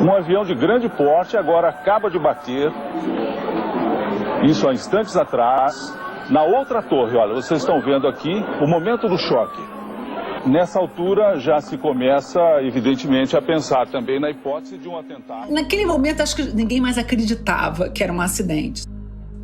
Um avião de grande porte agora acaba de bater, isso há instantes atrás, na outra torre. Olha, vocês estão vendo aqui o momento do choque. Nessa altura já se começa, evidentemente, a pensar também na hipótese de um atentado. Naquele momento, acho que ninguém mais acreditava que era um acidente.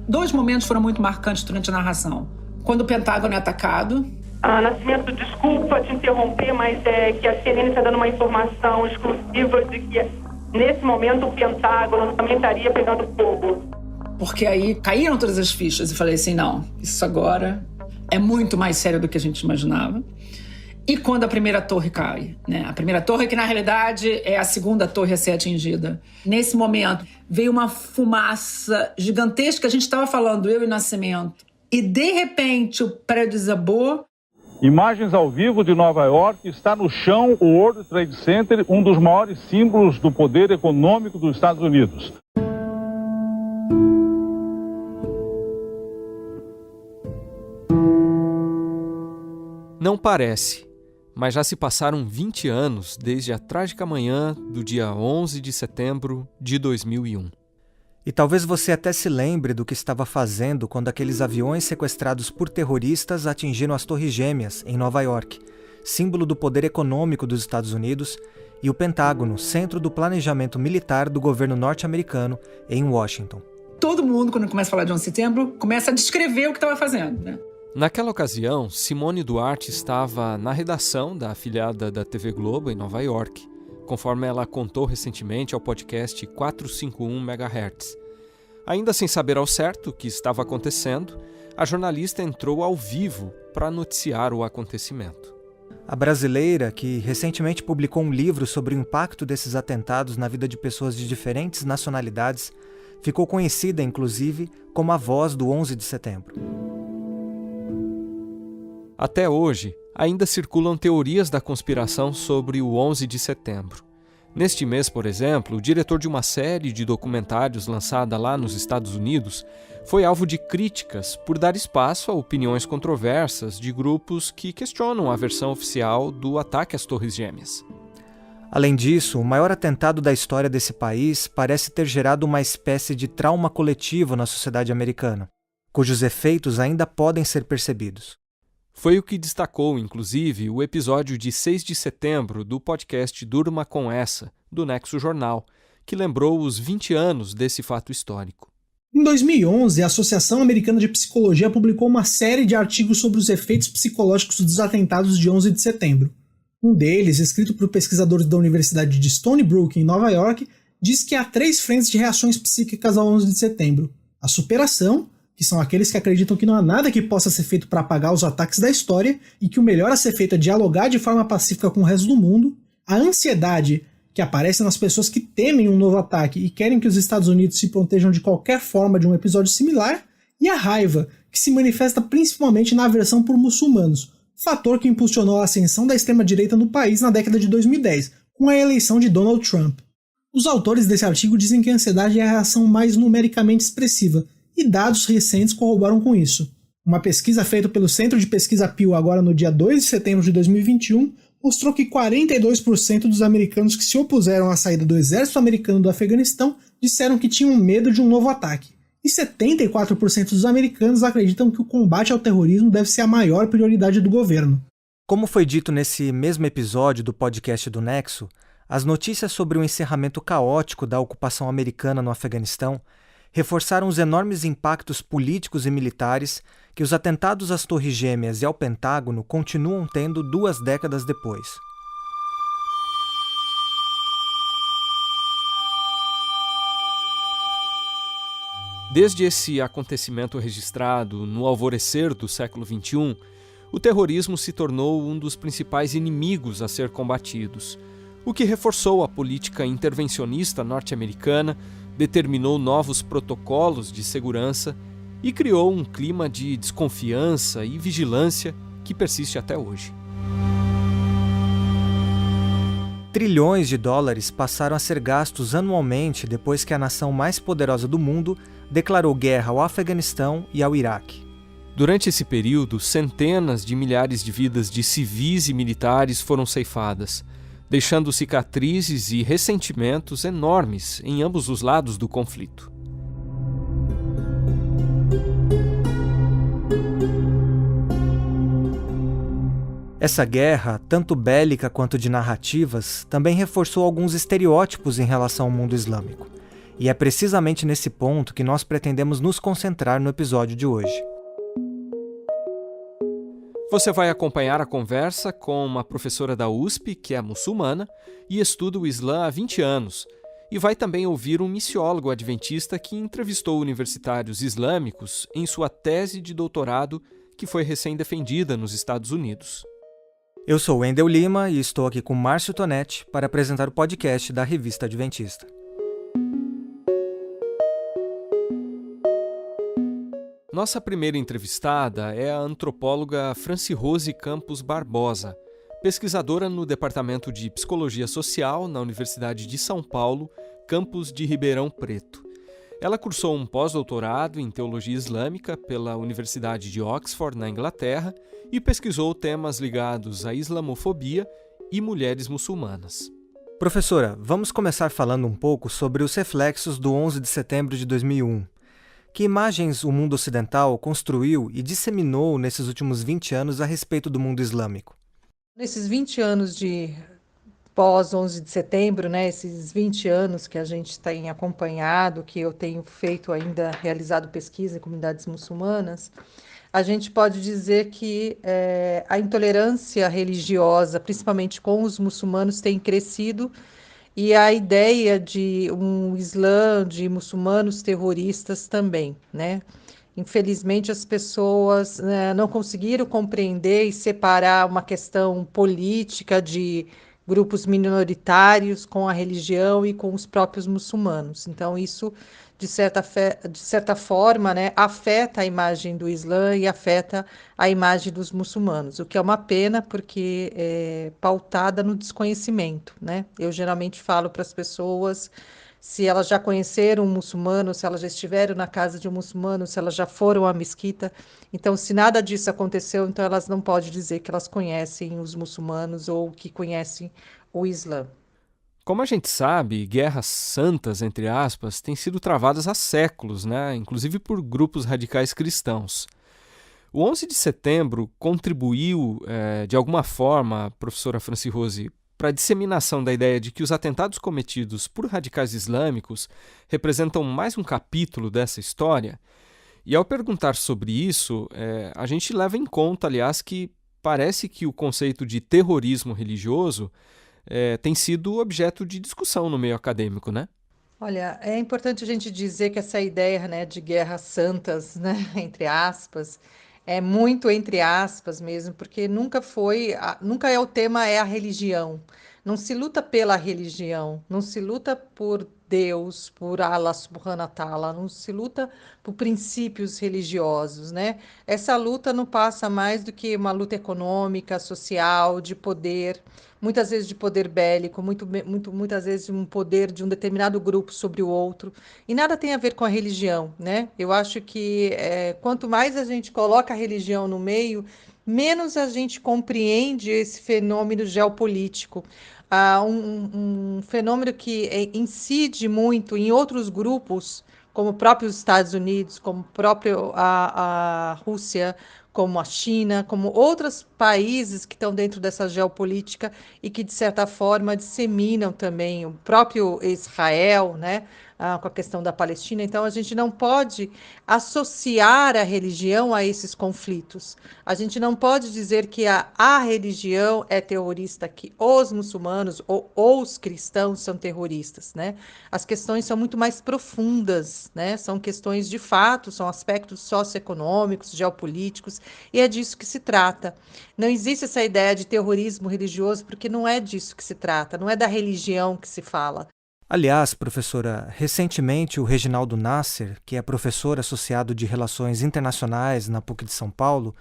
2 momentos foram muito marcantes durante a narração. Quando o Pentágono é atacado. Nascimento, desculpa te interromper, mas é que a CNN está dando uma informação exclusiva de que, nesse momento, o Pentágono também estaria pegando fogo. Porque aí caíram todas as fichas e falei assim, não, isso agora é muito mais sério do que a gente imaginava. E quando a primeira torre cai, né? A primeira torre que, na realidade, é a segunda torre a ser atingida. Nesse momento, veio uma fumaça gigantesca, a gente estava falando, eu e Nascimento. E, de repente, o prédio desabou. Imagens ao vivo de Nova York, está no chão o World Trade Center, um dos maiores símbolos do poder econômico dos Estados Unidos. Não parece, mas já se passaram 20 anos desde a trágica manhã do dia 11 de setembro de 2001. E talvez você até se lembre do que estava fazendo quando aqueles aviões sequestrados por terroristas atingiram as Torres Gêmeas, em Nova York, símbolo do poder econômico dos Estados Unidos, e o Pentágono, centro do planejamento militar do governo norte-americano, em Washington. Todo mundo, quando começa a falar de 11 de setembro, começa a descrever o que estava fazendo, né? Naquela ocasião, Simone Duarte estava na redação da afiliada da TV Globo, em Nova York, conforme ela contou recentemente ao podcast 451 MHz. Ainda sem saber ao certo o que estava acontecendo, a jornalista entrou ao vivo para noticiar o acontecimento. A brasileira, que recentemente publicou um livro sobre o impacto desses atentados na vida de pessoas de diferentes nacionalidades, ficou conhecida, inclusive, como a voz do 11 de setembro. Até hoje, ainda circulam teorias da conspiração sobre o 11 de setembro. Neste mês, por exemplo, o diretor de uma série de documentários lançada lá nos Estados Unidos foi alvo de críticas por dar espaço a opiniões controversas de grupos que questionam a versão oficial do ataque às Torres Gêmeas. Além disso, o maior atentado da história desse país parece ter gerado uma espécie de trauma coletivo na sociedade americana, cujos efeitos ainda podem ser percebidos. Foi o que destacou, inclusive, o episódio de 6 de setembro do podcast Durma Com Essa, do Nexo Jornal, que lembrou os 20 anos desse fato histórico. Em 2011, a Associação Americana de Psicologia publicou uma série de artigos sobre os efeitos psicológicos dos atentados de 11 de setembro. Um deles, escrito por pesquisadores da Universidade de Stony Brook, em Nova York, diz que há 3 frentes de reações psíquicas ao 11 de setembro. A superação, que são aqueles que acreditam que não há nada que possa ser feito para apagar os ataques da história e que o melhor a ser feito é dialogar de forma pacífica com o resto do mundo, a ansiedade, que aparece nas pessoas que temem um novo ataque e querem que os Estados Unidos se protejam de qualquer forma de um episódio similar, e a raiva, que se manifesta principalmente na aversão por muçulmanos, fator que impulsionou a ascensão da extrema-direita no país na década de 2010, com a eleição de Donald Trump. Os autores desse artigo dizem que a ansiedade é a reação mais numericamente expressiva, e dados recentes corroboram com isso. Uma pesquisa feita pelo Centro de Pesquisa Pew agora no dia 2 de setembro de 2021 mostrou que 42% dos americanos que se opuseram à saída do exército americano do Afeganistão disseram que tinham medo de um novo ataque. E 74% dos americanos acreditam que o combate ao terrorismo deve ser a maior prioridade do governo. Como foi dito nesse mesmo episódio do podcast do Nexo, as notícias sobre o encerramento caótico da ocupação americana no Afeganistão reforçaram os enormes impactos políticos e militares que os atentados às Torres Gêmeas e ao Pentágono continuam tendo 2 décadas depois. Desde esse acontecimento registrado no alvorecer do século XXI, o terrorismo se tornou um dos principais inimigos a ser combatidos, o que reforçou a política intervencionista norte-americana, determinou novos protocolos de segurança e criou um clima de desconfiança e vigilância que persiste até hoje. Trilhões de dólares passaram a ser gastos anualmente depois que a nação mais poderosa do mundo declarou guerra ao Afeganistão e ao Iraque. Durante esse período, centenas de milhares de vidas de civis e militares foram ceifadas, deixando cicatrizes e ressentimentos enormes em ambos os lados do conflito. Essa guerra, tanto bélica quanto de narrativas, também reforçou alguns estereótipos em relação ao mundo islâmico. E é precisamente nesse ponto que nós pretendemos nos concentrar no episódio de hoje. Você vai acompanhar a conversa com uma professora da USP, que é muçulmana, e estuda o Islã há 20 anos, e vai também ouvir um missiólogo adventista que entrevistou universitários islâmicos em sua tese de doutorado, que foi recém-defendida nos Estados Unidos. Eu sou Wendel Lima e estou aqui com Márcio Tonetti para apresentar o podcast da Revista Adventista. Nossa primeira entrevistada é a antropóloga Francirose Campos Barbosa, pesquisadora no Departamento de Psicologia Social na Universidade de São Paulo, campus de Ribeirão Preto. Ela cursou um pós-doutorado em Teologia Islâmica pela Universidade de Oxford, na Inglaterra, e pesquisou temas ligados à islamofobia e mulheres muçulmanas. Professora, vamos começar falando um pouco sobre os reflexos do 11 de setembro de 2001. Que imagens o mundo ocidental construiu e disseminou nesses últimos 20 anos a respeito do mundo islâmico? Nesses 20 anos de pós-11 de setembro, né, esses 20 anos que a gente tem acompanhado, que eu tenho feito ainda, realizado pesquisa em comunidades muçulmanas, a gente pode dizer que a intolerância religiosa, principalmente com os muçulmanos, tem crescido e a ideia de um Islã, de muçulmanos terroristas também, né? Infelizmente, as pessoas não conseguiram compreender e separar uma questão política de grupos minoritários com a religião e com os próprios muçulmanos. Então, isso, de certa forma, né, afeta a imagem do Islã e afeta a imagem dos muçulmanos, o que é uma pena porque é pautada no desconhecimento, né? Eu geralmente falo para as pessoas, se elas já conheceram um muçulmano, se elas já estiveram na casa de um muçulmano, se elas já foram à mesquita. Então, se nada disso aconteceu, então elas não podem dizer que elas conhecem os muçulmanos ou que conhecem o Islã. Como a gente sabe, guerras santas, entre aspas, têm sido travadas há séculos, né? Inclusive por grupos radicais cristãos. O 11 de setembro contribuiu, de alguma forma, professora Francirose, para a disseminação da ideia de que os atentados cometidos por radicais islâmicos representam mais um capítulo dessa história. E ao perguntar sobre isso, a gente leva em conta, aliás, que parece que o conceito de terrorismo religioso tem sido objeto de discussão no meio acadêmico, né? Olha, é importante a gente dizer que essa ideia, né, de guerras santas, né, entre aspas, é muito entre aspas mesmo, porque nunca é o tema é a religião. Não se luta pela religião, não se luta por Deus, por Allah subhanahu wa ta'ala, não se luta por princípios religiosos, né? Essa luta não passa mais do que uma luta econômica, social, de poder, muitas vezes de poder bélico, muitas vezes um poder de um determinado grupo sobre o outro, e nada tem a ver com a religião, né? Eu acho que quanto mais a gente coloca a religião no meio, menos a gente compreende esse fenômeno geopolítico. Um fenômeno que incide muito em outros grupos, como o próprio Estados Unidos, como próprio a Rússia, como a China, como outros países que estão dentro dessa geopolítica e que, de certa forma, disseminam também o próprio Israel, né? Com a questão da Palestina. Então, a gente não pode associar a religião a esses conflitos. A gente não pode dizer que a religião é terrorista, que os muçulmanos ou os cristãos são terroristas, né? As questões são muito mais profundas, né? São questões de fato, são aspectos socioeconômicos, geopolíticos, e é disso que se trata. Não existe essa ideia de terrorismo religioso, porque não é disso que se trata, não é da religião que se fala. Aliás, professora, recentemente o Reginaldo Nasser, que é professor associado de Relações Internacionais na PUC de São Paulo,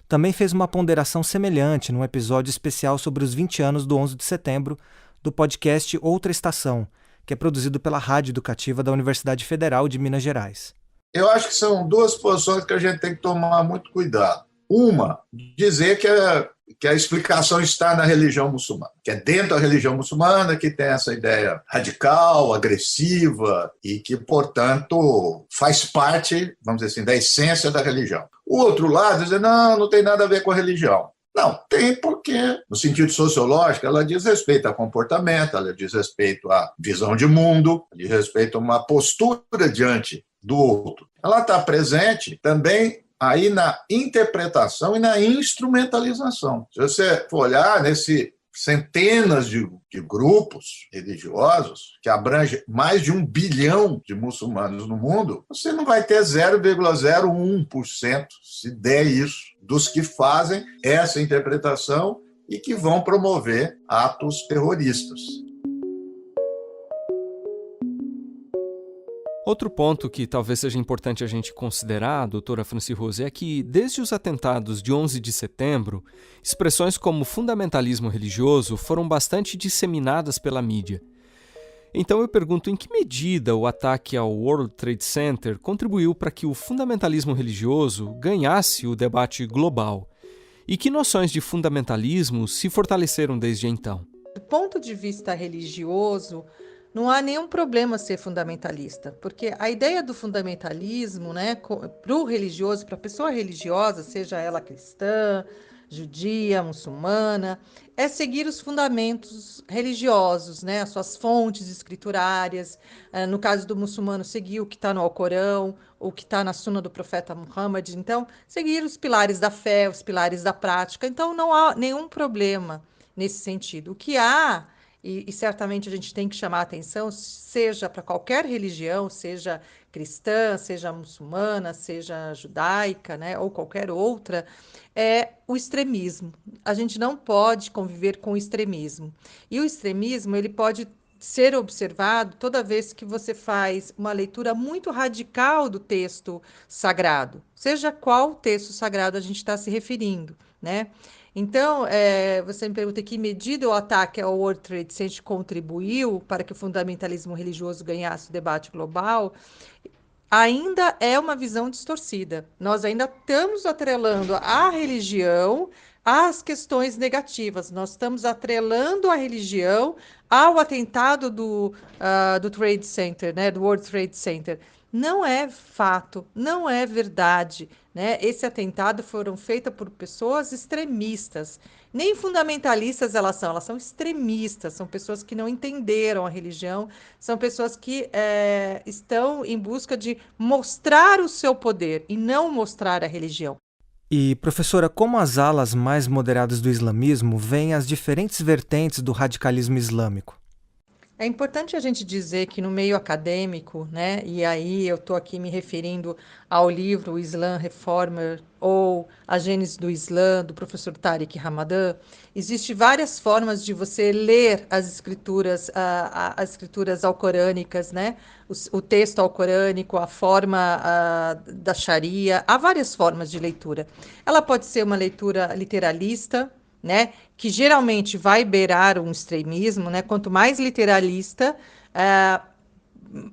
também fez uma ponderação semelhante num episódio especial sobre os 20 anos do 11 de setembro do podcast Outra Estação, que é produzido pela Rádio Educativa da Universidade Federal de Minas Gerais. Eu acho que são duas posições que a gente tem que tomar muito cuidado. Uma, dizer que a explicação está na religião muçulmana, que é dentro da religião muçulmana que tem essa ideia radical, agressiva e que, portanto, faz parte, vamos dizer assim, da essência da religião. O outro lado dizer, não tem nada a ver com a religião. Não, tem porque, no sentido sociológico, ela diz respeito a comportamento, ela diz respeito à visão de mundo, diz respeito a uma postura diante do outro. Ela está presente também aí na interpretação e na instrumentalização. Se você for olhar nesse centenas de grupos religiosos, que abrange mais de 1 bilhão de muçulmanos no mundo, você não vai ter 0,01%, se der isso, dos que fazem essa interpretação e que vão promover atos terroristas. Outro ponto que talvez seja importante a gente considerar, doutora Franci Rose, é que desde os atentados de 11 de setembro, expressões como fundamentalismo religioso foram bastante disseminadas pela mídia. Então eu pergunto, em que medida o ataque ao World Trade Center contribuiu para que o fundamentalismo religioso ganhasse o debate global? E que noções de fundamentalismo se fortaleceram desde então? Do ponto de vista religioso, não há nenhum problema ser fundamentalista, porque a ideia do fundamentalismo, né, para o religioso, para a pessoa religiosa, seja ela cristã, judia, muçulmana, é seguir os fundamentos religiosos, né, as suas fontes escriturárias. No caso do muçulmano, seguir o que está no Alcorão, o que está na Suna do profeta Muhammad. Então, seguir os pilares da fé, os pilares da prática. Então, não há nenhum problema nesse sentido. O que há, e certamente a gente tem que chamar a atenção, seja para qualquer religião, seja cristã, seja muçulmana, seja judaica, né, ou qualquer outra, é o extremismo. A gente não pode conviver com o extremismo. E o extremismo, ele pode ser observado toda vez que você faz uma leitura muito radical do texto sagrado, seja qual texto sagrado a gente está se referindo, né? Então, você me pergunta em que medida o ataque ao World Trade Center contribuiu para que o fundamentalismo religioso ganhasse o debate global. Ainda é uma visão distorcida. Nós ainda estamos atrelando a religião às questões negativas. Nós estamos atrelando a religião ao atentado do Trade Center, né, do World Trade Center. Não é fato, não é verdade, né? Esse atentado foram feitos por pessoas extremistas. Nem fundamentalistas elas são extremistas, são pessoas que não entenderam a religião, são pessoas que estão em busca de mostrar o seu poder e não mostrar a religião. E, professora, como as alas mais moderadas do islamismo veem as diferentes vertentes do radicalismo islâmico? É importante a gente dizer que no meio acadêmico, né, e aí eu estou aqui me referindo ao livro O Islã Reformer ou A Gênese do Islã, do professor Tariq Ramadan, existem várias formas de você ler as escrituras alcorânicas, né, o texto alcorânico, a forma da Sharia, há várias formas de leitura. Ela pode ser uma leitura literalista, né, que geralmente vai beirar um extremismo, né? Quanto mais literalista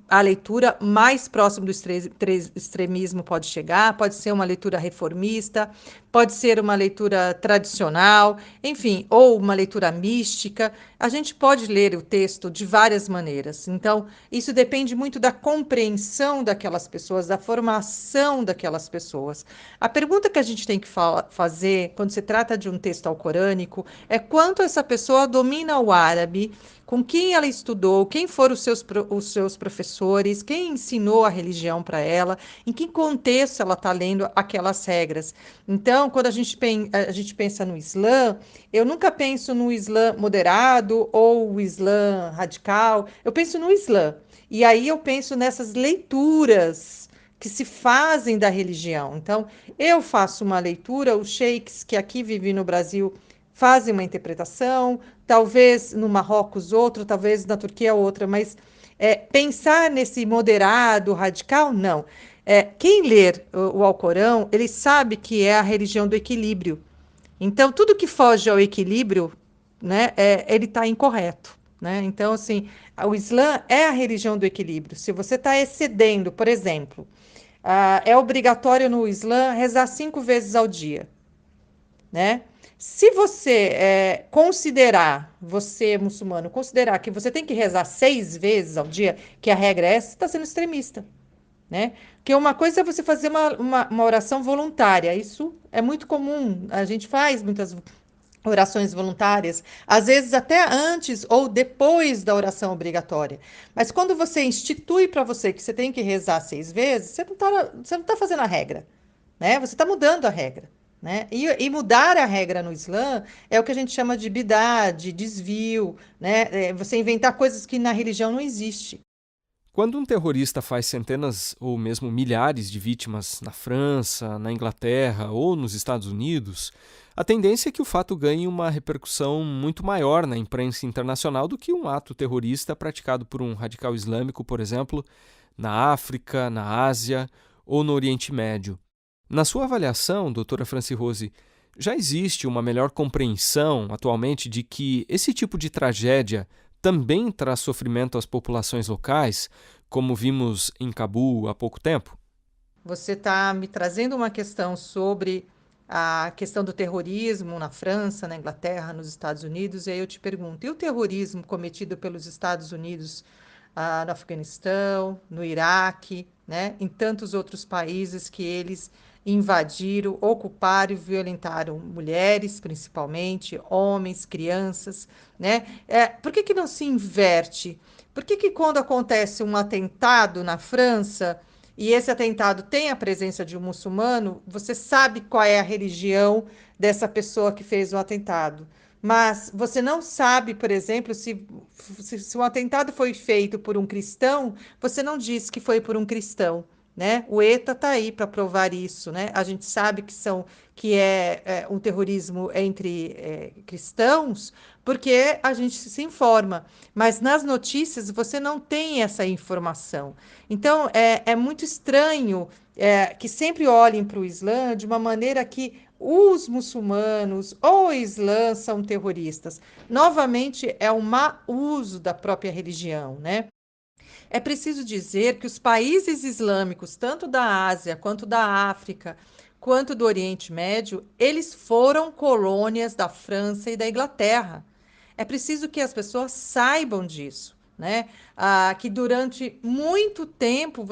a leitura, mais próximo do extremismo pode chegar. Pode ser uma leitura reformista, pode ser uma leitura tradicional, enfim, ou uma leitura mística. A gente pode ler o texto de várias maneiras. Então, isso depende muito da compreensão daquelas pessoas, da formação daquelas pessoas. A pergunta que a gente tem que fazer quando se trata de um texto alcorânico é quanto essa pessoa domina o árabe, com quem ela estudou, quem foram os seus professores, quem ensinou a religião para ela, em que contexto ela está lendo aquelas regras. Então, quando a gente pensa no Islã, eu nunca penso no Islã moderado ou o Islã radical, eu penso no Islã. E aí eu penso nessas leituras que se fazem da religião. Então, eu faço uma leitura, os sheiks que aqui vivem no Brasil fazem uma interpretação, talvez no Marrocos outra, talvez na Turquia outra, mas pensar nesse moderado, radical, não. Quem ler o Alcorão, ele sabe que é a religião do equilíbrio. Então, tudo que foge ao equilíbrio, né, ele está incorreto. Né? Então, assim, o Islã é a religião do equilíbrio. Se você está excedendo, por exemplo, é obrigatório no Islã rezar 5 vezes ao dia, né? Se você considerar, você muçulmano, considerar que você tem que rezar 6 vezes ao dia, que a regra é essa, você está sendo extremista, né? Porque uma coisa é você fazer uma oração voluntária, isso é muito comum, a gente faz muitas orações voluntárias, às vezes até antes ou depois da oração obrigatória. Mas quando você institui para você que você tem que rezar 6 vezes, você não tá fazendo a regra, né? Você está mudando a regra. Né? E mudar a regra no Islã é o que a gente chama de bidá, de desvio, né? Você inventar coisas que na religião não existem. Quando um terrorista faz centenas ou mesmo milhares de vítimas na França, na Inglaterra ou nos Estados Unidos, a tendência é que o fato ganhe uma repercussão muito maior na imprensa internacional do que um ato terrorista praticado por um radical islâmico, por exemplo, na África, na Ásia ou no Oriente Médio. Na sua avaliação, doutora Franci Rose, já existe uma melhor compreensão atualmente de que esse tipo de tragédia também traz sofrimento às populações locais, como vimos em Cabul há pouco tempo? Você está me trazendo uma questão sobre a questão do terrorismo na França, na Inglaterra, nos Estados Unidos, e aí eu te pergunto, e o terrorismo cometido pelos Estados Unidos no Afeganistão, no Iraque, né, em tantos outros países que eles invadiram, ocuparam e violentaram mulheres, principalmente, homens, crianças, né? Por que não se inverte? Por que quando acontece um atentado na França e esse atentado tem a presença de um muçulmano, você sabe qual é a religião dessa pessoa que fez o atentado? Mas você não sabe, por exemplo, se o atentado foi feito por um cristão, você não diz que foi por um cristão. Né? O ETA está aí para provar isso, né? A gente sabe que é um terrorismo entre cristãos, porque a gente se informa, mas nas notícias você não tem essa informação. Então é muito estranho que sempre olhem para o Islã de uma maneira que os muçulmanos ou o Islã são terroristas. Novamente, é um mau uso da própria religião, né? É preciso dizer que os países islâmicos, tanto da Ásia, quanto da África, quanto do Oriente Médio, eles foram colônias da França e da Inglaterra. É preciso que as pessoas saibam disso, né? Que durante muito tempo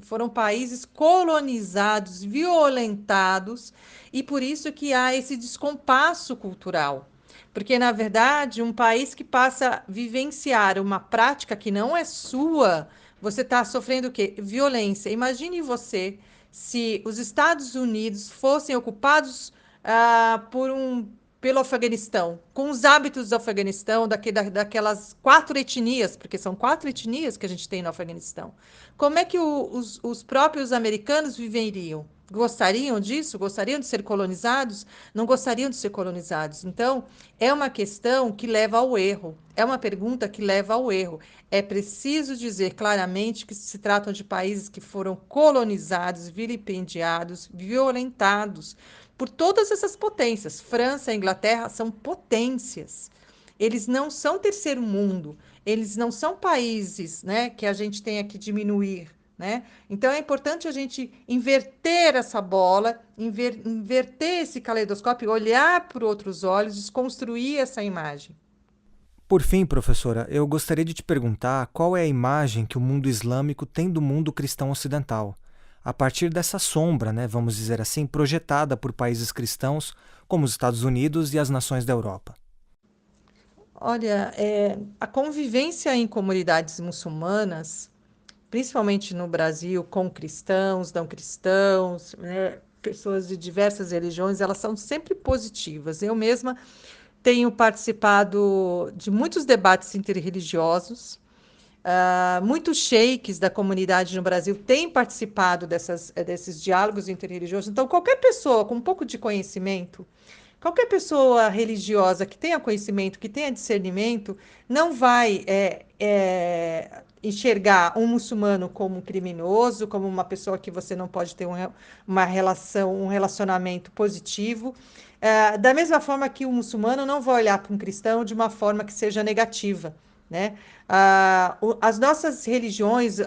foram países colonizados, violentados, e por isso que há esse descompasso cultural. Porque, na verdade, um país que passa a vivenciar uma prática que não é sua, você está sofrendo o quê? Violência. Imagine você se os Estados Unidos fossem ocupados pelo Afeganistão, com os hábitos do Afeganistão, daquelas 4 etnias, porque são 4 etnias que a gente tem no Afeganistão. Como é que os próprios americanos viveriam? Gostariam disso? Gostariam de ser colonizados? Não gostariam de ser colonizados. Então, é uma questão que leva ao erro. É uma pergunta que leva ao erro. É preciso dizer claramente que se tratam de países que foram colonizados, vilipendiados, violentados por todas essas potências. França e Inglaterra são potências. Eles não são terceiro mundo. Eles não são países, né, que a gente tenha que diminuir. Né? Então é importante a gente inverter essa bola, inverter esse caleidoscópio, olhar por outros olhos, desconstruir essa imagem. Por fim, professora, eu gostaria de te perguntar qual é a imagem que o mundo islâmico tem do mundo cristão ocidental, a partir dessa sombra, né, vamos dizer assim, projetada por países cristãos como os Estados Unidos e as nações da Europa. Olha, a convivência em comunidades muçulmanas, principalmente no Brasil, com cristãos, não cristãos, né, pessoas de diversas religiões, elas são sempre positivas. Eu mesma tenho participado de muitos debates interreligiosos, muitos sheiks da comunidade no Brasil têm participado desses diálogos interreligiosos. Então, qualquer pessoa com um pouco de conhecimento, qualquer pessoa religiosa que tenha conhecimento, que tenha discernimento, não vai enxergar um muçulmano como um criminoso, como uma pessoa que você não pode ter uma relação, um relacionamento positivo. Da mesma forma que o muçulmano não vai olhar para um cristão de uma forma que seja negativa, né? As nossas religiões,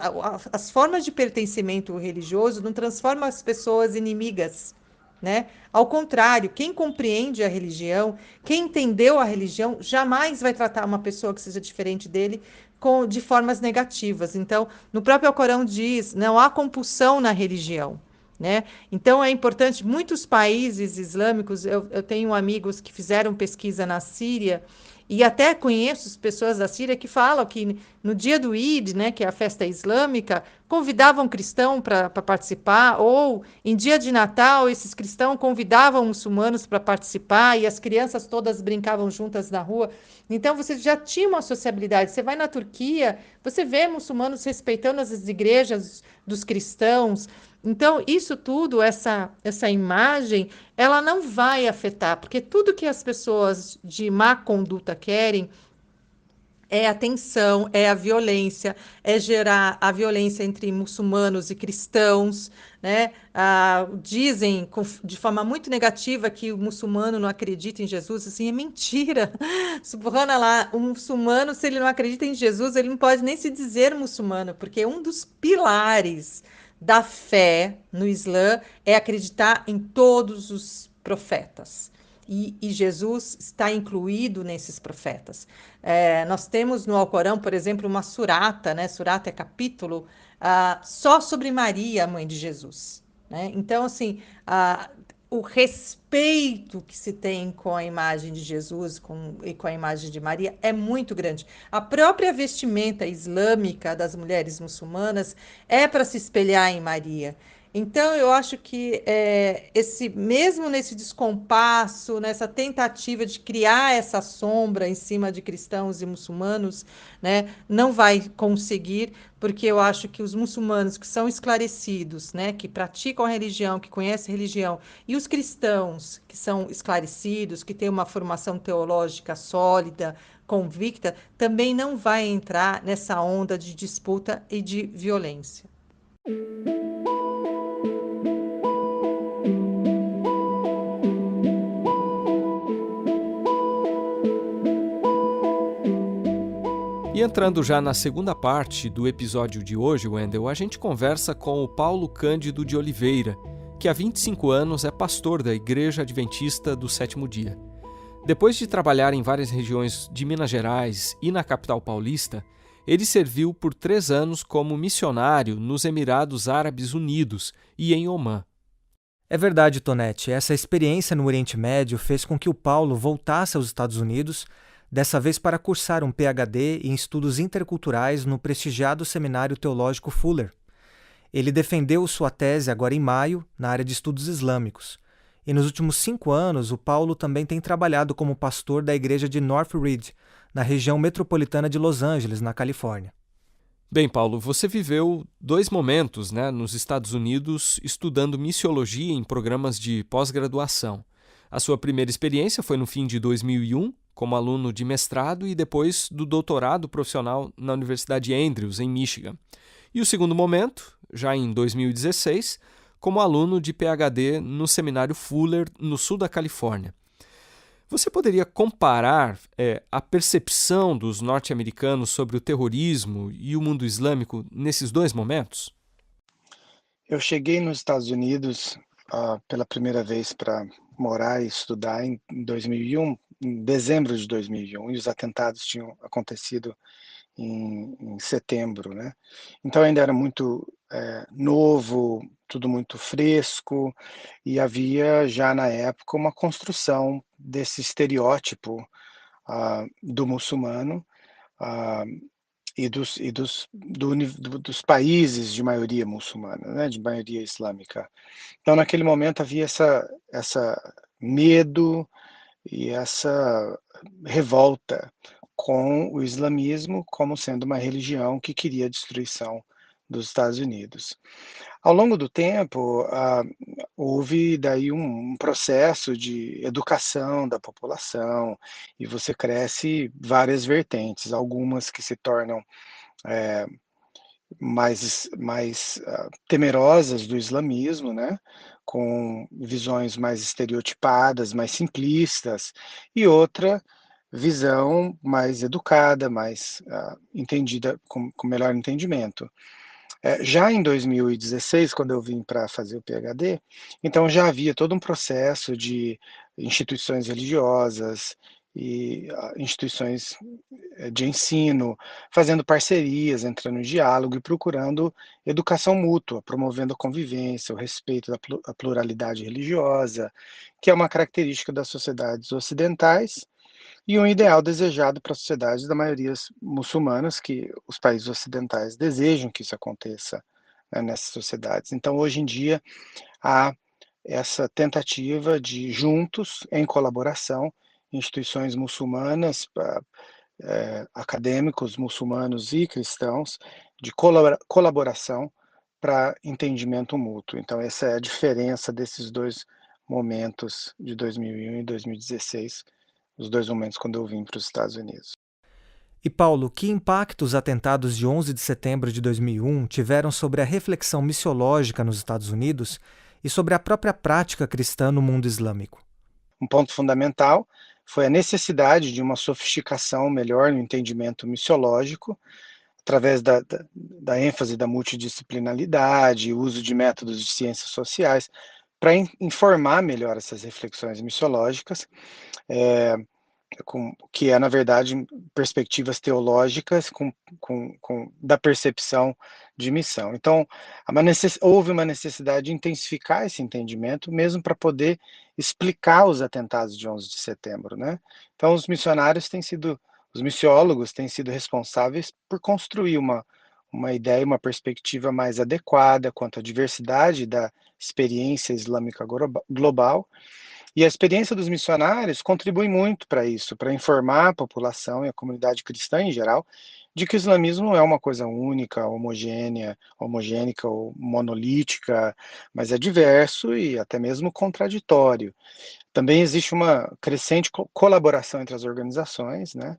as formas de pertencimento religioso não transformam as pessoas em inimigas, né? Ao contrário, quem compreende a religião, quem entendeu a religião, jamais vai tratar uma pessoa que seja diferente dele de formas negativas. Então, no próprio Alcorão diz, não há compulsão na religião, né? Então, é importante, muitos países islâmicos, eu tenho amigos que fizeram pesquisa na Síria, e até conheço pessoas da Síria que falam que no dia do Eid, né, que é a festa islâmica, convidavam cristão para participar, ou em dia de Natal, esses cristãos convidavam muçulmanos para participar, e as crianças todas brincavam juntas na rua. Então, você já tinha uma sociabilidade. Você vai na Turquia, você vê muçulmanos respeitando as igrejas dos cristãos. Então, isso tudo, essa imagem, ela não vai afetar, porque tudo que as pessoas de má conduta querem é a tensão, é a violência, é gerar a violência entre muçulmanos e cristãos, né? Dizem de forma muito negativa que o muçulmano não acredita em Jesus, assim, é mentira. Subhanallah, o muçulmano, se ele não acredita em Jesus, ele não pode nem se dizer muçulmano, porque um dos pilares da fé no Islã é acreditar em todos os profetas. E Jesus está incluído nesses profetas. Nós temos no Alcorão, por exemplo, uma surata, né? Surata é capítulo, só sobre Maria, mãe de Jesus, né? Então, assim, o respeito que se tem com a imagem de Jesus e com a imagem de Maria é muito grande. A própria vestimenta islâmica das mulheres muçulmanas é para se espelhar em Maria. Então, eu acho que mesmo nesse descompasso, nessa tentativa de criar essa sombra em cima de cristãos e muçulmanos, né, não vai conseguir, porque eu acho que os muçulmanos que são esclarecidos, né, que praticam a religião, que conhecem a religião, e os cristãos que são esclarecidos, que têm uma formação teológica sólida, convicta, também não vai entrar nessa onda de disputa e de violência. E entrando já na segunda parte do episódio de hoje, Wendel, a gente conversa com o Paulo Cândido de Oliveira, que há 25 anos é pastor da Igreja Adventista do Sétimo Dia. Depois de trabalhar em várias regiões de Minas Gerais e na capital paulista, ele serviu por 3 anos como missionário nos Emirados Árabes Unidos e em Omã. É verdade, Tonete, essa experiência no Oriente Médio fez com que o Paulo voltasse aos Estados Unidos, dessa vez para cursar um PhD em estudos interculturais no prestigiado Seminário Teológico Fuller. Ele defendeu sua tese agora em maio, na área de estudos islâmicos. E nos últimos 5 anos, o Paulo também tem trabalhado como pastor da igreja de North Ridge, na região metropolitana de Los Angeles, na Califórnia. Bem, Paulo, você viveu 2 momentos, nos Estados Unidos estudando missiologia em programas de pós-graduação. A sua primeira experiência foi no fim de 2001, como aluno de mestrado e depois do doutorado profissional na Universidade Andrews, em Michigan. E o segundo momento, já em 2016, como aluno de PhD no Seminário Fuller, no sul da Califórnia. Você poderia comparar a percepção dos norte-americanos sobre o terrorismo e o mundo islâmico nesses 2 momentos? Eu cheguei nos Estados Unidos pela primeira vez para morar e estudar em 2001, em dezembro de 2001, e os atentados tinham acontecido em setembro, né? Então ainda era muito novo, tudo muito fresco, e havia já na época uma construção desse estereótipo do muçulmano e dos países de maioria muçulmana, né? De maioria islâmica. Então naquele momento havia essa medo e essa revolta com o islamismo como sendo uma religião que queria a destruição dos Estados Unidos. Ao longo do tempo, houve daí um processo de educação da população, e você cresce várias vertentes, algumas que se tornam mais temerosas do islamismo, né? Com visões mais estereotipadas, mais simplistas, e outra visão mais educada, mais entendida, com melhor entendimento. Já em 2016, quando eu vim para fazer o PhD, então já havia todo um processo de instituições religiosas e instituições de ensino, fazendo parcerias, entrando em diálogo e procurando educação mútua, promovendo a convivência, o respeito à pluralidade religiosa, que é uma característica das sociedades ocidentais e um ideal desejado para as sociedades da maioria muçulmanas, que os países ocidentais desejam que isso aconteça, né, nessas sociedades. Então, hoje em dia, há essa tentativa de, juntos, em colaboração, instituições muçulmanas, acadêmicos muçulmanos e cristãos, de colaboração para entendimento mútuo. Então, essa é a diferença desses dois momentos de 2001 e 2016, os dois momentos quando eu vim para os Estados Unidos. E Paulo, que impacto os atentados de 11 de setembro de 2001 tiveram sobre a reflexão missiológica nos Estados Unidos e sobre a própria prática cristã no mundo islâmico? Um ponto fundamental foi a necessidade de uma sofisticação melhor no entendimento missiológico, através da ênfase da multidisciplinaridade, uso de métodos de ciências sociais, para informar melhor essas reflexões missiológicas, que é, na verdade, perspectivas teológicas da percepção de missão. Então, houve uma necessidade de intensificar esse entendimento, mesmo para poder explicar os atentados de 11 de setembro, né? Então, os missiólogos têm sido responsáveis por construir uma ideia, uma perspectiva mais adequada quanto à diversidade da experiência islâmica global. E a experiência dos missionários contribui muito para isso, para informar a população e a comunidade cristã em geral de que o islamismo não é uma coisa única, homogênica ou monolítica, mas é diverso e até mesmo contraditório. Também existe uma crescente colaboração entre as organizações, né?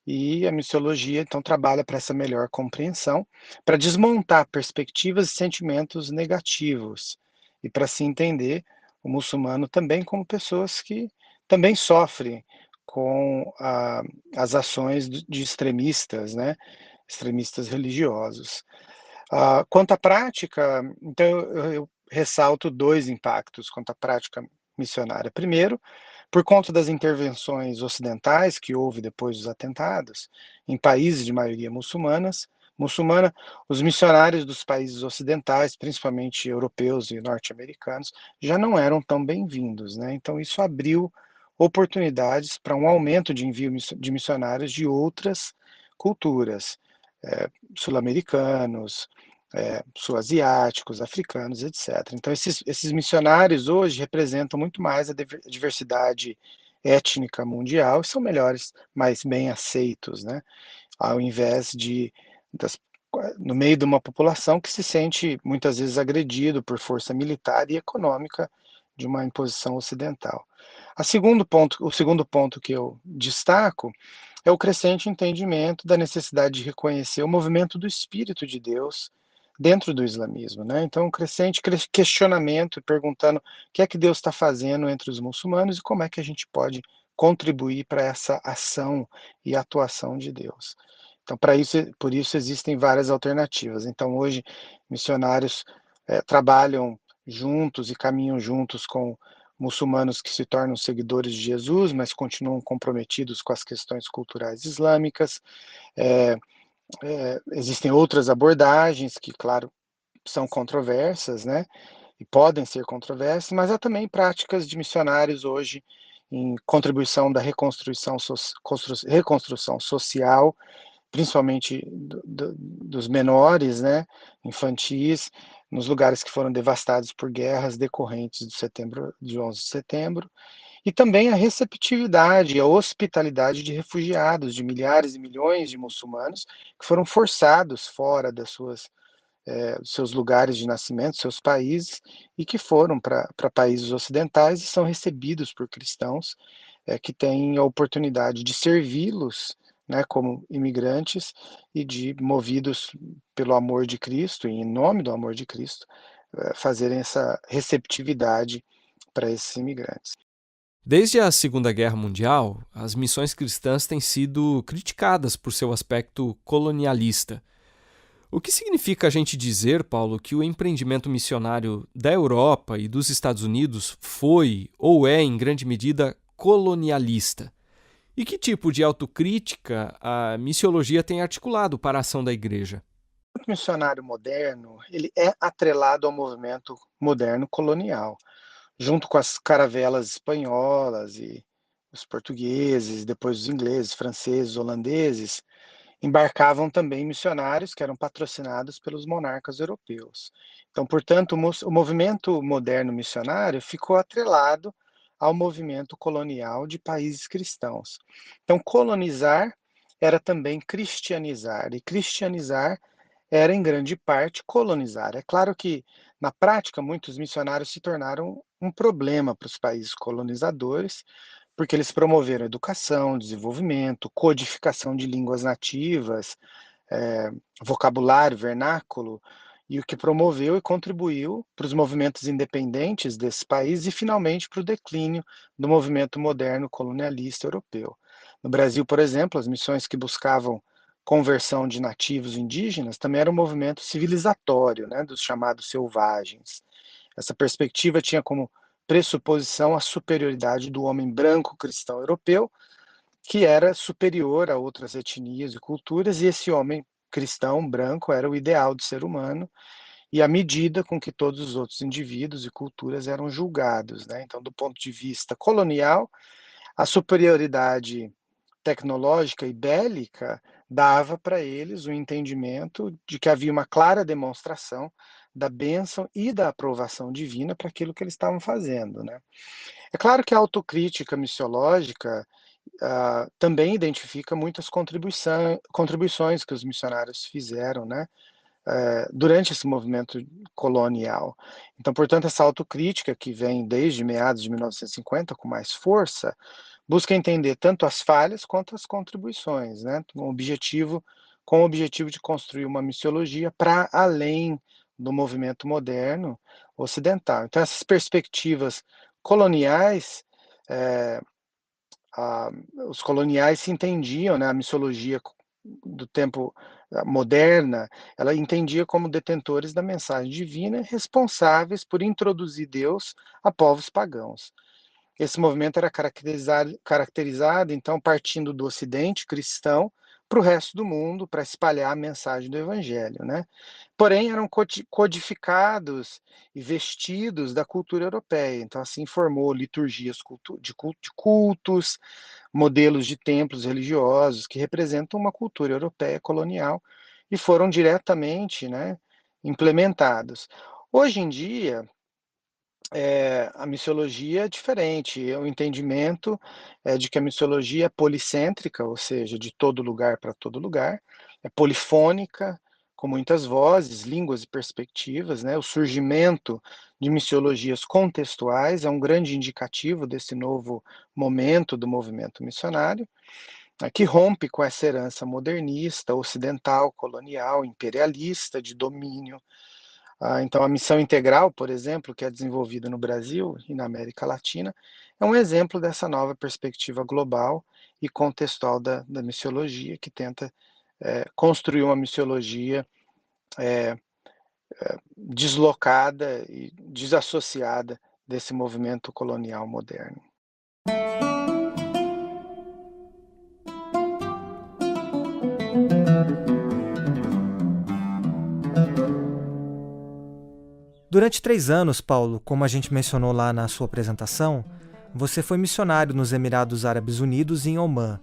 E a missiologia, então, trabalha para essa melhor compreensão, para desmontar perspectivas e sentimentos negativos, e para se entender o muçulmano também como pessoas que também sofrem com as ações de extremistas, né? Extremistas religiosos. Quanto à prática, então eu ressalto dois impactos quanto à prática missionária. Primeiro, por conta das intervenções ocidentais que houve depois dos atentados, em países de maioria muçulmana, os missionários dos países ocidentais, principalmente europeus e norte-americanos, já não eram tão bem-vindos, né? Então isso abriu oportunidades para um aumento de envio de missionários de outras culturas, sul-americanos, sul-asiáticos, africanos, etc. Então, esses missionários hoje representam muito mais a diversidade étnica mundial e são melhores, mais bem aceitos, né? Ao invés no meio de uma população que se sente muitas vezes agredido por força militar e econômica de uma imposição ocidental. O segundo ponto que eu destaco é o crescente entendimento da necessidade de reconhecer o movimento do Espírito de Deus dentro do islamismo, né? Então, um crescente questionamento, perguntando o que é que Deus está fazendo entre os muçulmanos e como é que a gente pode contribuir para essa ação e atuação de Deus. Então, por isso existem várias alternativas. Então, hoje, missionários trabalham juntos e caminham juntos com muçulmanos que se tornam seguidores de Jesus, mas continuam comprometidos com as questões culturais islâmicas. Existem outras abordagens que, claro, são controversas, né? E podem ser controversas, mas há também práticas de missionários hoje em contribuição da reconstrução social, principalmente dos menores, né, infantis, nos lugares que foram devastados por guerras decorrentes de 11 de setembro, e também a receptividade e a hospitalidade de refugiados, de milhares e milhões de muçulmanos que foram forçados fora dos seus lugares de nascimento, seus países, e que foram para países ocidentais e são recebidos por cristãos que têm a oportunidade de servi-los, né, como imigrantes e movidos pelo amor de Cristo, e em nome do amor de Cristo, fazerem essa receptividade para esses imigrantes. Desde a Segunda Guerra Mundial, as missões cristãs têm sido criticadas por seu aspecto colonialista. O que significa a gente dizer, Paulo, que o empreendimento missionário da Europa e dos Estados Unidos foi ou é, em grande medida, colonialista? E que tipo de autocrítica a missiologia tem articulado para a ação da Igreja? O missionário moderno, ele é atrelado ao movimento moderno colonial, junto com as caravelas espanholas e os portugueses, depois os ingleses, franceses, holandeses, embarcavam também missionários que eram patrocinados pelos monarcas europeus. Então, portanto, o movimento moderno missionário ficou atrelado ao movimento colonial de países cristãos. Então, colonizar era também cristianizar, e cristianizar era, em grande parte, colonizar. É claro que, na prática, muitos missionários se tornaram um problema para os países colonizadores, porque eles promoveram educação, desenvolvimento, codificação de línguas nativas, vocabulário, vernáculo, e o que promoveu e contribuiu para os movimentos independentes desse país e, finalmente, para o declínio do movimento moderno colonialista europeu. No Brasil, por exemplo, as missões que buscavam conversão de nativos indígenas também era um movimento civilizatório, né, dos chamados selvagens. Essa perspectiva tinha como pressuposição a superioridade do homem branco cristão europeu, que era superior a outras etnias e culturas, e esse homem cristão branco era o ideal do ser humano e a medida com que todos os outros indivíduos e culturas eram julgados, né? Então, do ponto de vista colonial, a superioridade tecnológica e bélica dava para eles o entendimento de que havia uma clara demonstração da bênção e da aprovação divina para aquilo que eles estavam fazendo, né? É claro que a autocrítica missiológica também identifica muitas contribuições que os missionários fizeram, né, durante esse movimento colonial. Então, portanto, essa autocrítica que vem desde meados de 1950 com mais força, busca entender tanto as falhas quanto as contribuições, né, com o objetivo de construir uma missiologia para além do movimento moderno ocidental. Então, essas perspectivas coloniais, os coloniais se entendiam, né, a missiologia do tempo moderna, ela entendia como detentores da mensagem divina, responsáveis por introduzir Deus a povos pagãos. Esse movimento era caracterizado, então, partindo do Ocidente cristão para o resto do mundo, para espalhar a mensagem do Evangelho, né? Porém, eram codificados e vestidos da cultura europeia. Então, assim, formou liturgias de cultos, modelos de templos religiosos que representam uma cultura europeia colonial e foram diretamente, né, implementados. Hoje em dia, a missiologia é diferente, o entendimento é de que a missiologia é policêntrica, ou seja, de todo lugar para todo lugar, é polifônica, com muitas vozes, línguas e perspectivas, né? O surgimento de missiologias contextuais é um grande indicativo desse novo momento do movimento missionário, que rompe com essa herança modernista, ocidental, colonial, imperialista, de domínio. Então, a missão integral, por exemplo, que é desenvolvida no Brasil e na América Latina, é um exemplo dessa nova perspectiva global e contextual da missiologia, que tenta construir uma missiologia deslocada e desassociada desse movimento colonial moderno. Durante 3 anos, Paulo, como a gente mencionou lá na sua apresentação, você foi missionário nos Emirados Árabes Unidos e em Omã.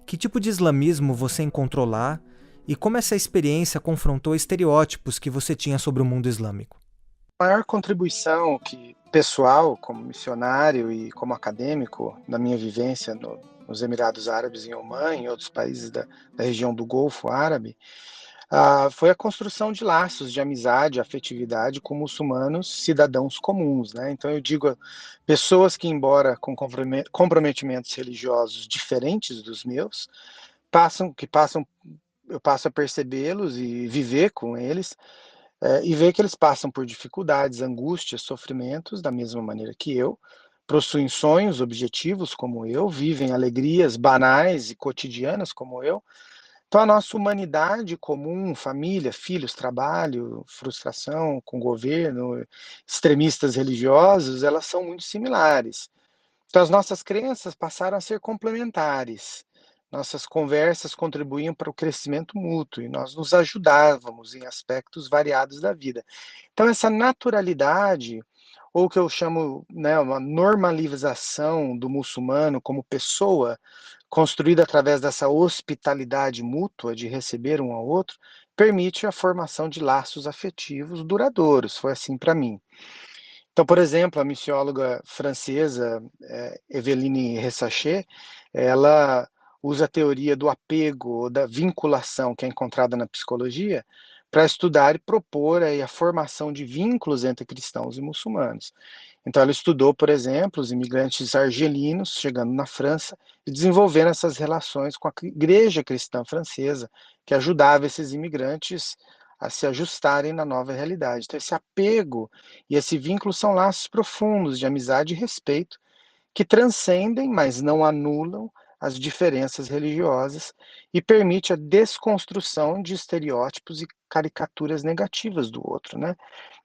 Que tipo de islamismo você encontrou lá e como essa experiência confrontou estereótipos que você tinha sobre o mundo islâmico? A maior contribuição pessoal, como missionário e como acadêmico, na minha vivência nos Emirados Árabes, em Omã e em outros países da região do Golfo Árabe, foi a construção de laços de amizade, afetividade com muçulmanos, cidadãos comuns, né? Então eu digo, pessoas que, embora com comprometimentos religiosos diferentes dos meus, eu passo a percebê-los e viver com eles, e ver que eles passam por dificuldades, angústias, sofrimentos, da mesma maneira que eu, possuem sonhos, objetivos como eu, vivem alegrias banais e cotidianas como eu. Então, a nossa humanidade comum, família, filhos, trabalho, frustração com o governo, extremistas religiosos, elas são muito similares. Então, as nossas crenças passaram a ser complementares. Nossas conversas contribuíam para o crescimento mútuo e nós nos ajudávamos em aspectos variados da vida. Então, essa naturalidade, ou o que eu chamo, né, uma normalização do muçulmano como pessoa, construída através dessa hospitalidade mútua de receber um ao outro, permite a formação de laços afetivos duradouros. Foi assim para mim. Então, por exemplo, a missióloga francesa Evelyne Ressachet, ela usa a teoria do apego, ou da vinculação, que é encontrada na psicologia, para estudar e propor aí a formação de vínculos entre cristãos e muçulmanos. Então, ela estudou, por exemplo, os imigrantes argelinos chegando na França e desenvolvendo essas relações com a igreja cristã francesa, que ajudava esses imigrantes a se ajustarem na nova realidade. Então, esse apego e esse vínculo são laços profundos de amizade e respeito que transcendem, mas não anulam as diferenças religiosas e permite a desconstrução de estereótipos e caricaturas negativas do outro, né?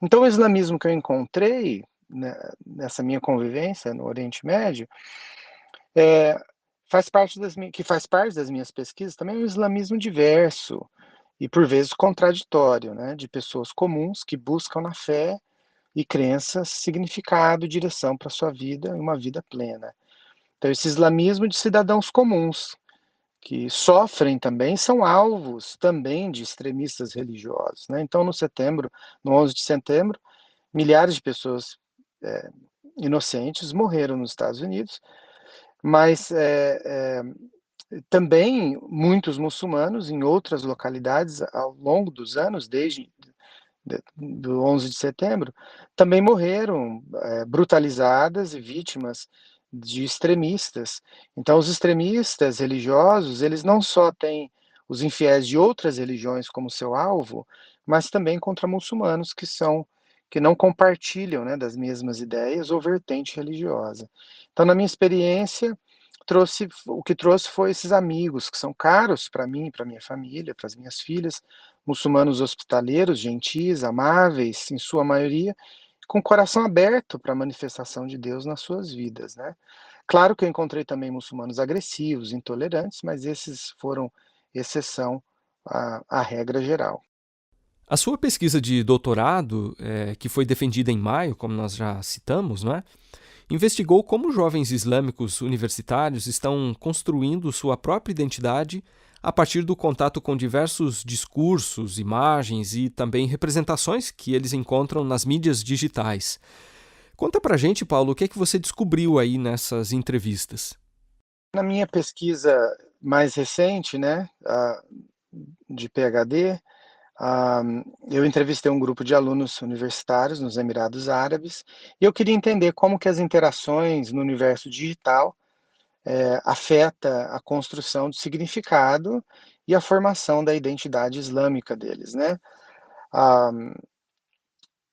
Então, o islamismo que eu encontrei, né, nessa minha convivência no Oriente Médio, faz parte das minhas pesquisas também, é um islamismo diverso e por vezes contraditório, né, de pessoas comuns que buscam na fé e crenças significado, direção para sua vida, uma vida plena. Então, esse islamismo de cidadãos comuns, que sofrem também, são alvos também de extremistas religiosos, né? Então, no 11 de setembro, milhares de pessoas inocentes morreram nos Estados Unidos, mas também muitos muçulmanos em outras localidades ao longo dos anos, desde do 11 de setembro, também morreram brutalizadas e vítimas de extremistas. Então, os extremistas religiosos, eles não só têm os infiéis de outras religiões como seu alvo, mas também contra muçulmanos que não compartilham, né, das mesmas ideias ou vertente religiosa. Então, na minha experiência, o que trouxe foi esses amigos que são caros para mim, para minha família, para as minhas filhas, muçulmanos hospitaleiros, gentis, amáveis, em sua maioria, com o coração aberto para a manifestação de Deus nas suas vidas, né? Claro que eu encontrei também muçulmanos agressivos, intolerantes, mas esses foram exceção à regra geral. A sua pesquisa de doutorado, que foi defendida em maio, como nós já citamos, não é? Investigou como jovens islâmicos universitários estão construindo sua própria identidade a partir do contato com diversos discursos, imagens e também representações que eles encontram nas mídias digitais. Conta pra gente, Paulo, o que é que você descobriu aí nessas entrevistas? Na minha pesquisa mais recente, né, de PhD, eu entrevistei um grupo de alunos universitários nos Emirados Árabes e eu queria entender como que as interações no universo digital afeta a construção de significado e a formação da identidade islâmica deles, né?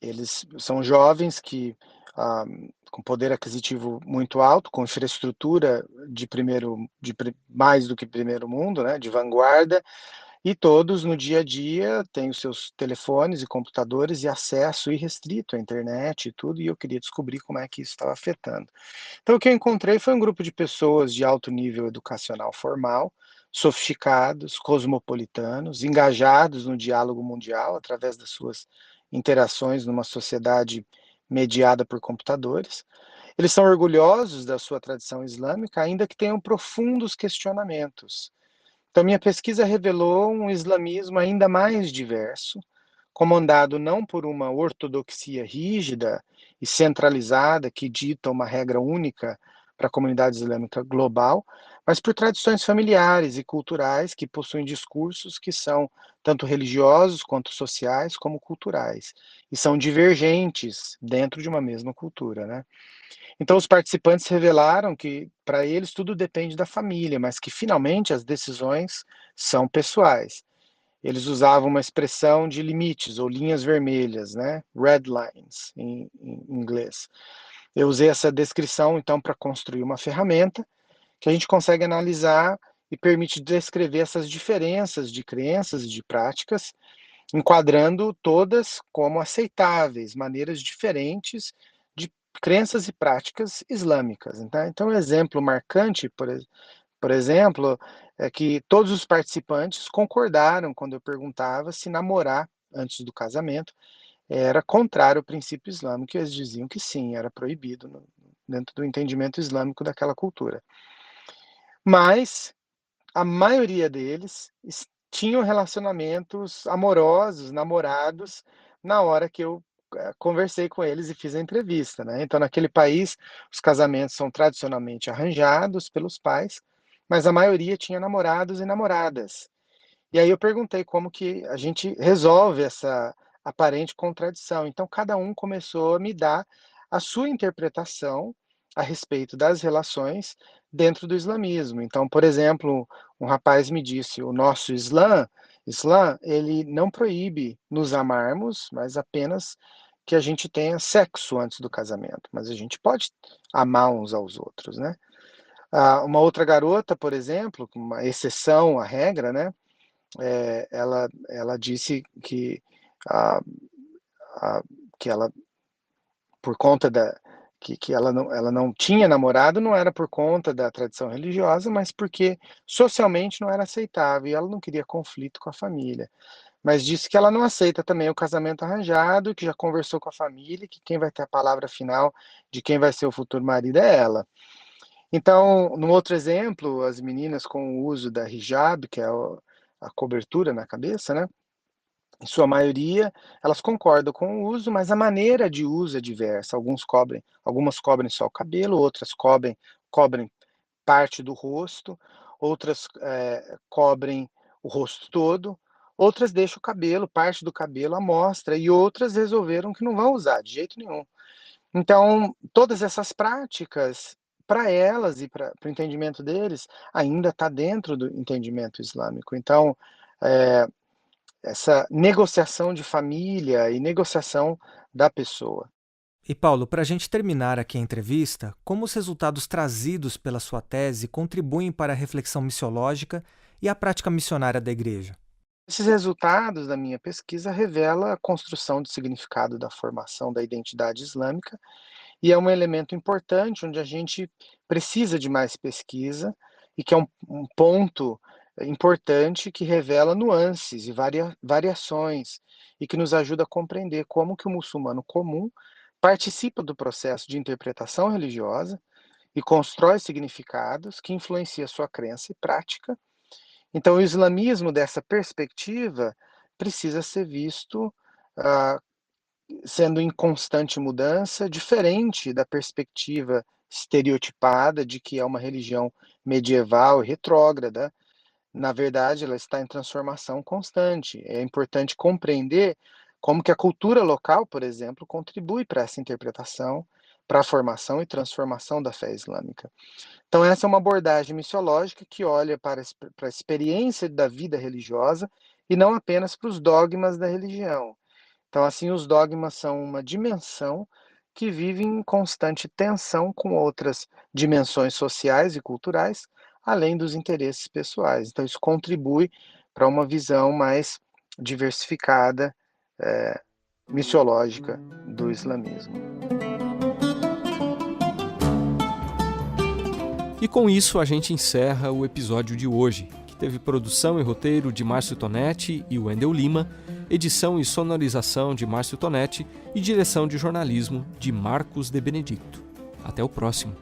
Eles são jovens que com poder aquisitivo muito alto, com infraestrutura mais do que primeiro mundo, né? De vanguarda. E todos, no dia a dia, têm os seus telefones e computadores e acesso irrestrito à internet e tudo, e eu queria descobrir como é que isso estava afetando. Então, o que eu encontrei foi um grupo de pessoas de alto nível educacional formal, sofisticados, cosmopolitanos, engajados no diálogo mundial através das suas interações numa sociedade mediada por computadores. Eles são orgulhosos da sua tradição islâmica, ainda que tenham profundos questionamentos. Então, minha pesquisa revelou um islamismo ainda mais diverso, comandado não por uma ortodoxia rígida e centralizada que dita uma regra única para a comunidade islâmica global, mas por tradições familiares e culturais que possuem discursos que são tanto religiosos quanto sociais como culturais, e são divergentes dentro de uma mesma cultura, né? Então, os participantes revelaram que, para eles, tudo depende da família, mas que, finalmente, as decisões são pessoais. Eles usavam uma expressão de limites ou linhas vermelhas, né? Red lines, em inglês. Eu usei essa descrição, então, para construir uma ferramenta que a gente consegue analisar e permite descrever essas diferenças de crenças e de práticas, enquadrando todas como aceitáveis, maneiras diferentes de crenças e práticas islâmicas. Então, um exemplo marcante, por exemplo, é que todos os participantes concordaram quando eu perguntava se namorar antes do casamento era contrário ao princípio islâmico, e eles diziam que sim, era proibido dentro do entendimento islâmico daquela cultura. Mas a maioria deles tinham relacionamentos amorosos, namorados, na hora que eu conversei com eles e fiz a entrevista, né? Então, naquele país, os casamentos são tradicionalmente arranjados pelos pais, mas a maioria tinha namorados e namoradas. E aí eu perguntei como que a gente resolve essa aparente contradição. Então, cada um começou a me dar a sua interpretação a respeito das relações dentro do islamismo. Então, por exemplo, um rapaz me disse: o nosso Islã, ele não proíbe nos amarmos, mas apenas que a gente tenha sexo antes do casamento. Mas a gente pode amar uns aos outros, né? Uma outra garota, por exemplo, uma exceção à regra, né? Ela disse que ela, por conta que ela não tinha namorado, não era por conta da tradição religiosa, mas porque socialmente não era aceitável, e ela não queria conflito com a família. Mas disse que ela não aceita também o casamento arranjado, que já conversou com a família, que quem vai ter a palavra final de quem vai ser o futuro marido é ela. Então, no outro exemplo, as meninas com o uso da hijab, que é a cobertura na cabeça, né? Em sua maioria, elas concordam com o uso, mas a maneira de uso é diversa. Algumas cobrem só o cabelo, outras cobrem parte do rosto, outras cobrem o rosto todo, outras deixam parte do cabelo à mostra, e outras resolveram que não vão usar de jeito nenhum. Então, todas essas práticas, para elas e para o entendimento deles, ainda está dentro do entendimento islâmico. Então, essa negociação de família e negociação da pessoa. E Paulo, para a gente terminar aqui a entrevista, como os resultados trazidos pela sua tese contribuem para a reflexão missiológica e a prática missionária da Igreja? Esses resultados da minha pesquisa revelam a construção de significado da formação da identidade islâmica, e é um elemento importante onde a gente precisa de mais pesquisa, e que é um ponto importante que revela nuances e variações, e que nos ajuda a compreender como que o muçulmano comum participa do processo de interpretação religiosa e constrói significados que influenciam sua crença e prática. Então, o islamismo, dessa perspectiva, precisa ser visto sendo em constante mudança, diferente da perspectiva estereotipada de que é uma religião medieval e retrógrada. Na verdade, ela está em transformação constante. É importante compreender como que a cultura local, por exemplo, contribui para essa interpretação, para a formação e transformação da fé islâmica. Então, essa é uma abordagem missiológica que olha para a experiência da vida religiosa e não apenas para os dogmas da religião. Então, assim, os dogmas são uma dimensão que vive em constante tensão com outras dimensões sociais e culturais, além dos interesses pessoais. Então, isso contribui para uma visão mais diversificada, missiológica do islamismo. E com isso a gente encerra o episódio de hoje, que teve produção e roteiro de Márcio Tonetti e Wendel Lima, edição e sonorização de Márcio Tonetti e direção de jornalismo de Marcos de Benedicto. Até o próximo.